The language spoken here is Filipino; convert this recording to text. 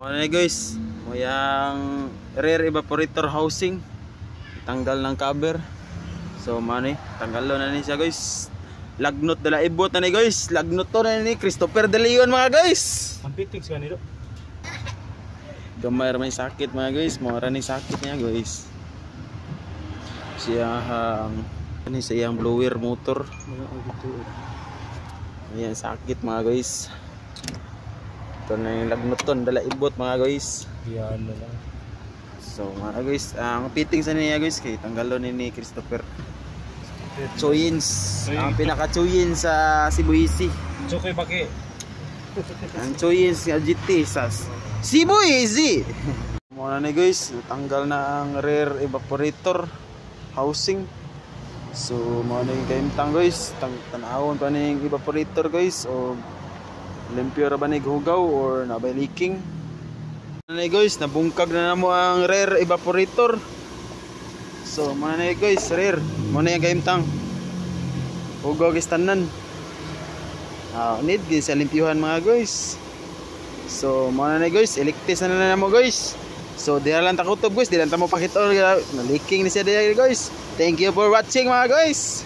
Ano na guys, mayang rear evaporator housing tanggal ng cover. So mani, tanggal na ni siya guys. Lagnot dala ibot na ni guys. Lagnot to na ni Christopher De Leon mga guys. Ang pitix ka nito. Gamay may sakit mga guys, mora ni sakit niya guys. Siya ani sa iyang blower motor. Ayan sakit mga guys. Ito na yung lagnot to, dala ibot mga guys. Yan na lang. So mga guys, ang fitting sa niya guys kay tanggalo ni Christopher Choyins, ang pinaka Choyins sa Cebu Easy. Chokoy paki. Ang Choyins nga GT sa Cebu Easy. Muna ni guys, tanggal na ang rear evaporator housing. So mga ni kaimtang guys, tanawon pa ning evaporator guys o limpyo ra ba ni hugaw or nabay leaking. Ano guys, nabungkag na namo ang rear evaporator. So mga guys, rear mo na yung kaimtang hugaw guys tanan. Need din sa limpyuhan mga guys. So mga guys, electis na namo guys. So di lang takutob guys, di lang ta mo pakita na leaking ni siya guys. Thank you for watching mga guys.